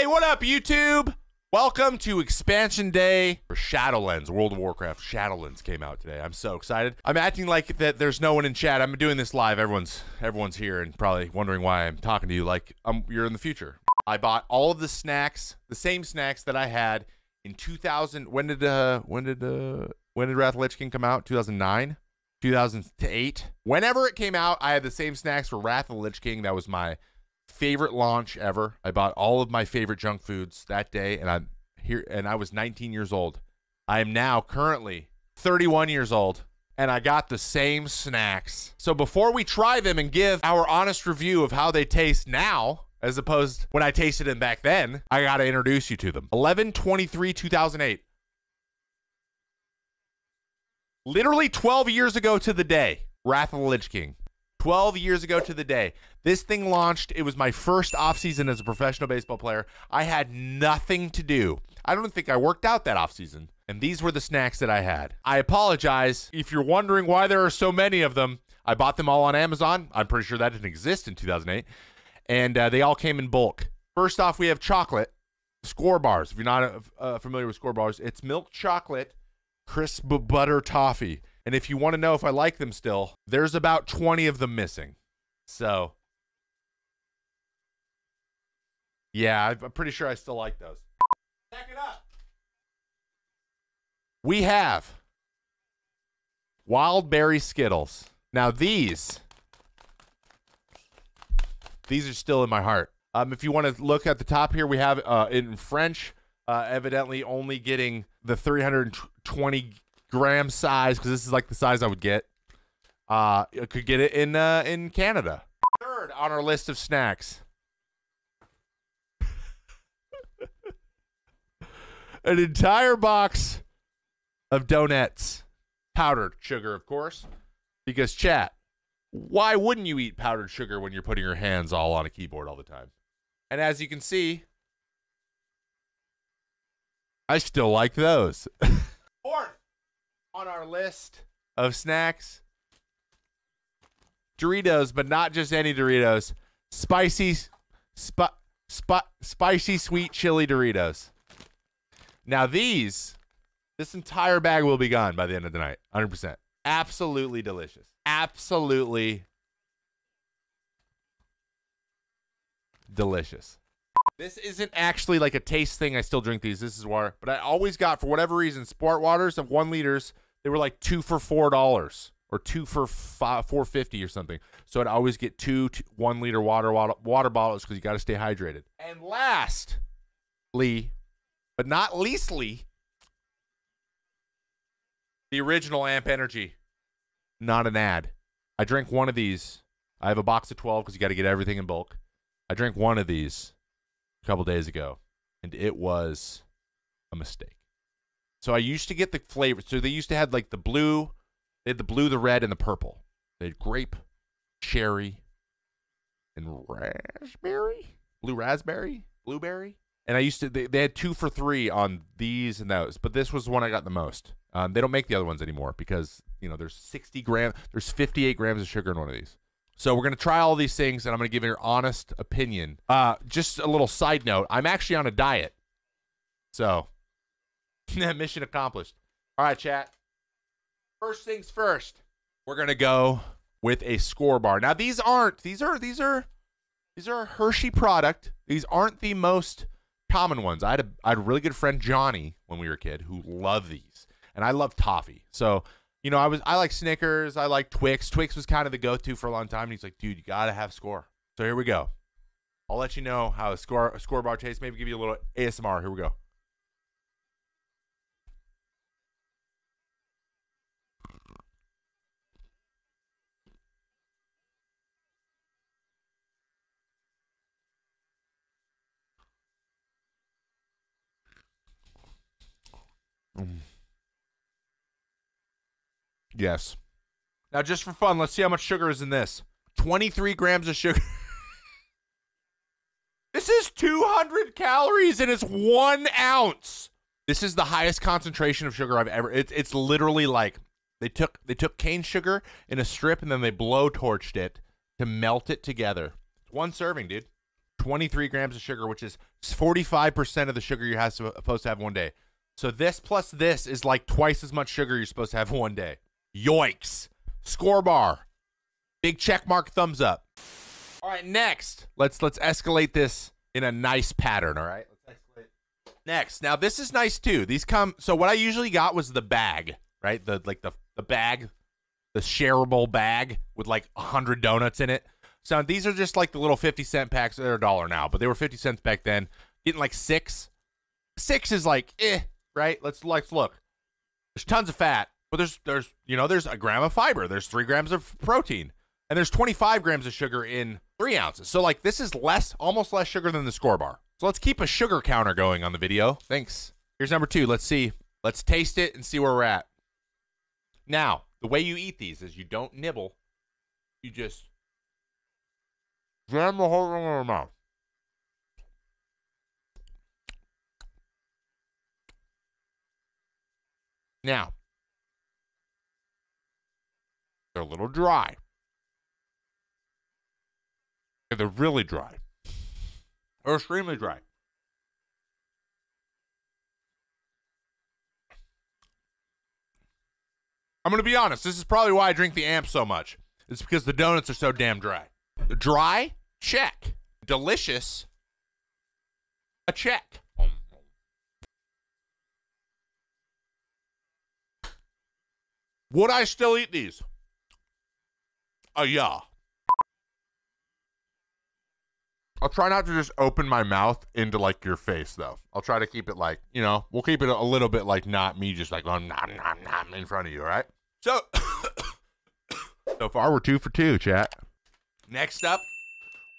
Hey, what up, YouTube? Welcome to Expansion Day for Shadowlands. World of Warcraft Shadowlands came out today. I'm so excited. I'm acting like that there's no one in chat. I'm doing this live. Everyone's here and probably wondering why I'm talking to you like you're in the future. I bought all of the snacks, the same snacks that I had in 2000. When did Wrath of Lich King come out? 2009? 2008? Whenever it came out, I had the same snacks for Wrath of Lich King. That was my favorite launch ever. I bought all of my favorite junk foods that day, and I was 19 years old. I am now currently 31 years old, and I got the same snacks. So before we try them and give our honest review of how they taste now, as opposed when I tasted them back then, I gotta introduce you to them. 11/23/2008. Literally 12 years ago to the day, Wrath of the Lich King. 12 years ago to the day. This thing launched. It was my first offseason as a professional baseball player. I had nothing to do. I don't think I worked out that offseason. And these were the snacks that I had. I apologize if you're wondering why there are so many of them. I bought them all on Amazon. I'm pretty sure that didn't exist in 2008. And they all came in bulk. First off, we have chocolate. Skor bars. If you're not familiar with Skor bars, it's milk chocolate, crisp butter toffee. And if you want to know if I like them still, there's about 20 of them missing. So, yeah, I'm pretty sure I still like those. Stack it up. We have Wild Berry Skittles. Now these are still in my heart. If you want to look at the top here, we have in French, evidently only getting the 320 gram size, because this is like the size I would get. I could get it in Canada. Third on our list of snacks, an entire box of donuts, powdered sugar, of course, because chat, why wouldn't you eat powdered sugar when you're putting your hands all on a keyboard all the time? And as you can see, I still like those. Fourth on our list of snacks, Doritos, but not just any Doritos. Spicy sweet chili Doritos. Now this entire bag will be gone by the end of the night. 100%. Absolutely delicious. Absolutely delicious. This isn't actually like a taste thing. I still drink these. This is water. But I always got, for whatever reason, Sport Waters of 1 liters. They were like 2 for $4 or 2 for $4.50 or something. So I'd always get two 1 liter water bottles because you got to stay hydrated. And lastly, but not leastly, the original Amp Energy. Not an ad. I drank one of these. I have a box of 12 because you got to get everything in bulk. I drank one of these a couple days ago, and it was a mistake. So I used to get the flavor. So they used to have like the blue. They had the blue, the red, and the purple. They had grape, cherry, and raspberry. Blue raspberry? Blueberry? And I used to, they had 2 for $3 on these and those. But this was the one I got the most. They don't make the other ones anymore because, you know, there's 58 grams of sugar in one of these. So we're going to try all these things, and I'm going to give you your honest opinion. Just a little side note. I'm actually on a diet. So, mission accomplished. All right, chat. First things first. We're going to go with a Skor bar. Now, these are a Hershey product. These aren't the most common ones. I had a really good friend, Johnny, when we were a kid, who loved these. And I love toffee. So, you know, I like Snickers. I like Twix. Twix was kind of the go-to for a long time. And he's like, dude, you got to have Skor. So here we go. I'll let you know how a Skor bar tastes. Maybe give you a little ASMR. Here we go. Yes. Now, just for fun, let's see how much sugar is in this. 23 grams of sugar. This is 200 calories and it's 1 ounce. This is the highest concentration of sugar I've ever. It's literally like they took cane sugar in a strip and then they blow torched it to melt it together. 1 serving, dude. 23 grams of sugar, which is 45% of the sugar you're supposed to have one day. So this plus this is like twice as much sugar you're supposed to have one day. Yoinks. Score bar. Big check mark, thumbs up. All right, next. Let's escalate this in a nice pattern, all right? Let's escalate. Next. Now, this is nice, too. These come... So what I usually got was the bag, right? The bag, the shareable bag with like 100 donuts in it. So these are just like the little 50-cent packs. They're $1 now, but they were 50 cents back then. Getting like 6. 6 is like, right? Let's look. There's tons of fat, but there's a gram of fiber. There's 3 grams of protein, and there's 25 grams of sugar in 3 ounces. So like this is almost less sugar than the Score bar. So let's keep a sugar counter going on the video. Thanks. Here's number 2. Let's see. Let's taste it and see where we're at. Now, the way you eat these is you don't nibble. You just jam the whole thing in your mouth. Now, they're a little dry. They're really dry. They're extremely dry. I'm going to be honest. This is probably why I drink the Amp so much. It's because the donuts are so damn dry. Dry? Check. Delicious? A check. Would I still eat these? Yeah. I'll try not to just open my mouth into like your face though. I'll try to keep it like, we'll keep it a little bit like not me just like going nom nom nom in front of you, all right? So so far we're 2 for 2, chat. Next up,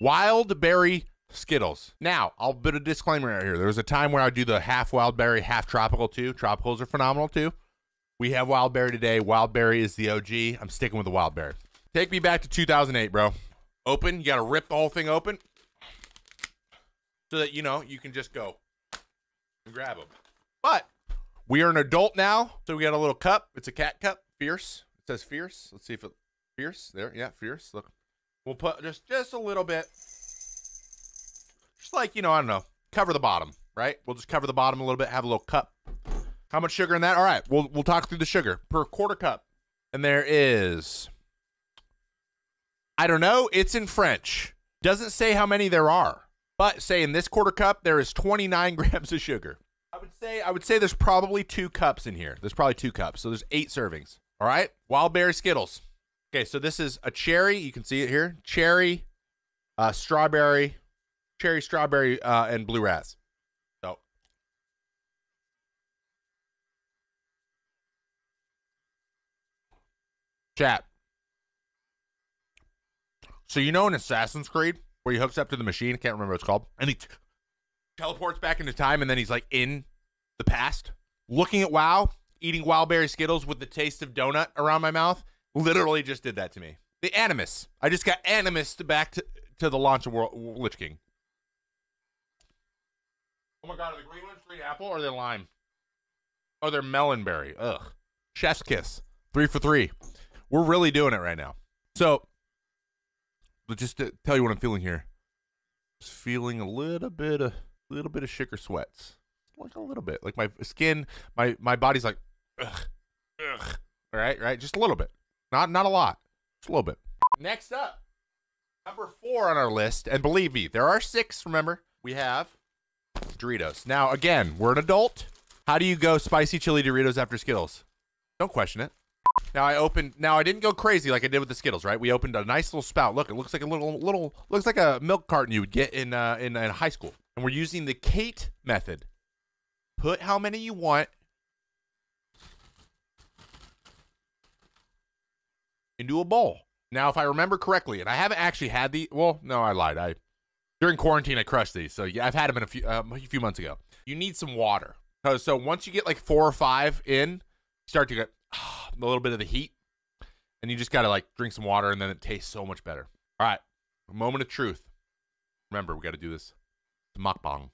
wild berry Skittles. Now, I'll put a disclaimer right here. There was a time where I'd do the half wild berry, half tropical too. Tropicals are phenomenal too. We have wild berry today. Wild berry is the OG. I'm sticking with the wild berry. Take me back to 2008, bro. Open. You got to rip the whole thing open so that, you can just go and grab them. But we are an adult now, so we got a little cup. It's a cat cup. Fierce. It says Fierce. Let's see if it... Fierce. There. Yeah, Fierce. Look. We'll put just a little bit. Just like, I don't know. Cover the bottom, right? We'll just cover the bottom a little bit. Have a little cup. How much sugar in that? All right, we'll talk through the sugar per quarter cup. And there is, I don't know, it's in French. Doesn't say how many there are, but say in this quarter cup there is 29 grams of sugar. I would say there's probably 2 cups in here. There's probably 2 cups, so there's 8 servings. All right, wild berry Skittles. Okay, so this is a cherry. You can see it here. Cherry, strawberry, and blue raz. Chat. So in Assassin's Creed where he hooks up to the machine, I can't remember what it's called, and he teleports back into time and then he's like in the past. Looking at WoW, eating wild berry Skittles with the taste of donut around my mouth, literally just did that to me. The Animus. I just got Animus back to the launch of Lich King. Oh my god, are the green ones green apple or are they lime? Oh, they're melon berry. Ugh. Chef's kiss. 3 for 3. We're really doing it right now. So, just to tell you what I'm feeling here. Just feeling a little bit of sugar sweats. Like a little bit. Like my skin, my body's like, ugh. All right? Just a little bit. Not a lot. Just a little bit. Next up, number 4 on our list, and believe me, there are 6, remember? We have Doritos. Now, again, we're an adult. How do you go spicy chili Doritos after Skittles? Don't question it. Now I didn't go crazy like I did with the Skittles, right? We opened a nice little spout. Look, it looks like a looks like a milk carton you would get in high school. And we're using the Kate method. Put how many you want into a bowl. Now, if I remember correctly, and I haven't actually had the, well, no, I lied. During quarantine, I crushed these. So yeah, I've had them a few months ago. You need some water. So once you get like 4 or 5 in, start to get a little bit of the heat, and you just gotta like drink some water, and then it tastes so much better. All right, a moment of truth. Remember, we got to do this. Mukbang.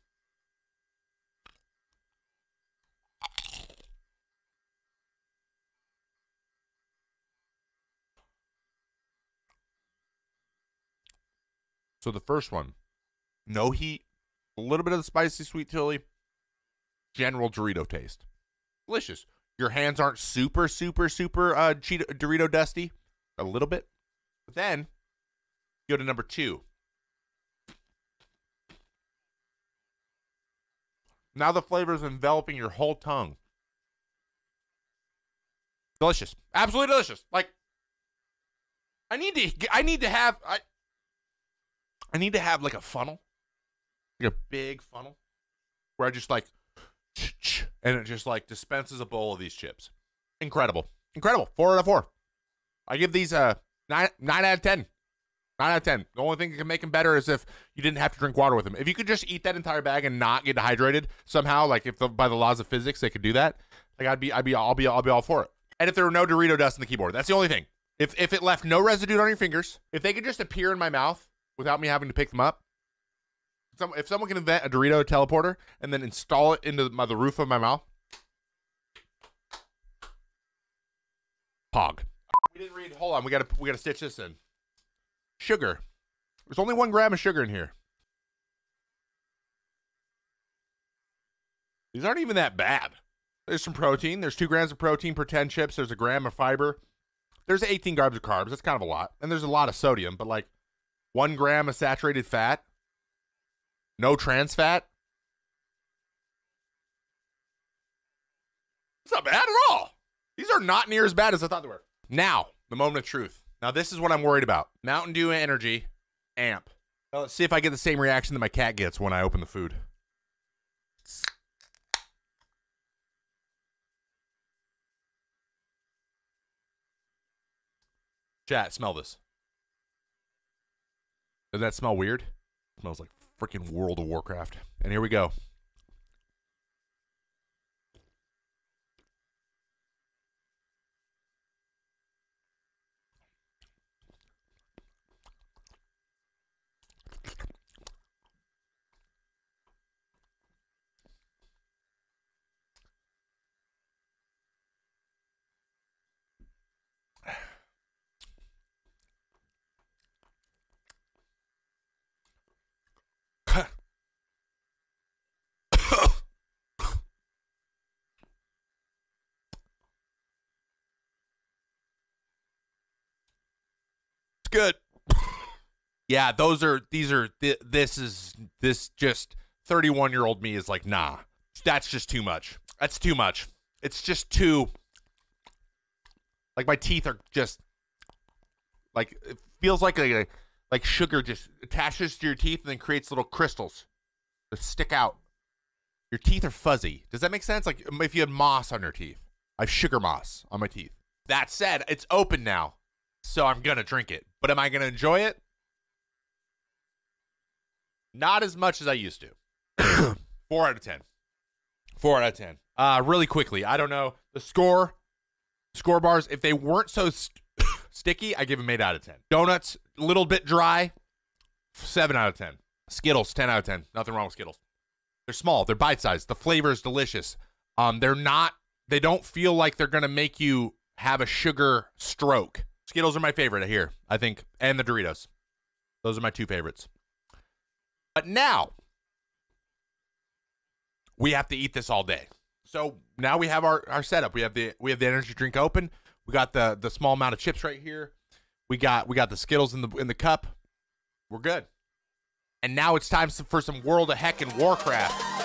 So the first one, No heat. A little bit of the spicy sweet chili. General Dorito taste. Delicious. Your hands aren't super Dorito dusty. A little bit. But then, go to number 2. Now the flavor is enveloping your whole tongue. Delicious. Absolutely delicious. Like, I need to have like a funnel. Like a big funnel. Where I just like, and it just like dispenses a bowl of these chips. Incredible. Incredible. 4 out of 4. I give these 9 out of 10. 9 out of 10. The only thing that can make them better is if you didn't have to drink water with them. If you could just eat that entire bag and not get dehydrated somehow, like if by the laws of physics they could do that, like I'll be all for it. And if there were no Dorito dust in the keyboard, that's the only thing. If it left no residue on your fingers, if they could just appear in my mouth without me having to pick them up, if someone can invent a Dorito teleporter and then install it into the roof of my mouth, Pog. We didn't read. Hold on, we gotta stitch this in. Sugar. There's only 1 gram of sugar in here. These aren't even that bad. There's some protein. There's 2 grams of protein per 10 chips. There's 1 gram of fiber. There's 18 grams of carbs. That's kind of a lot. And there's a lot of sodium, but like 1 gram of saturated fat. No trans fat. It's not bad at all. These are not near as bad as I thought they were. Now, the moment of truth. Now, this is what I'm worried about. Mountain Dew Energy Amp. Now, let's see if I get the same reaction that my cat gets when I open the food. Chat, smell this. Doesn't that smell weird? It smells like freaking World of Warcraft. And here we go. Good. Yeah, this just 31-year-old me is like, nah, that's just too much. That's too much. It's just too, like my teeth are just, like, it feels like sugar just attaches to your teeth and then creates little crystals that stick out. Your teeth are fuzzy. Does that make sense? Like if you had moss on your teeth. I have sugar moss on my teeth. That said, it's open now. So I'm going to drink it. But am I going to enjoy it? Not as much as I used to. 4 out of 10. 4 out of 10. Really quickly, I don't know. The score bars, if they weren't so sticky, I give them 8 out of 10. Donuts, a little bit dry, 7 out of 10. Skittles, 10 out of 10. Nothing wrong with Skittles. They're small. They're bite-sized. The flavor is delicious. They don't feel like they're going to make you have a sugar stroke. Skittles are my favorite here, I think, and the Doritos. Those are my 2 favorites. But now, we have to eat this all day. So now we have our setup. We have the energy drink open. We got the small amount of chips right here. We got the Skittles in the cup. We're good. And now it's time for some World of Heckin' Warcraft.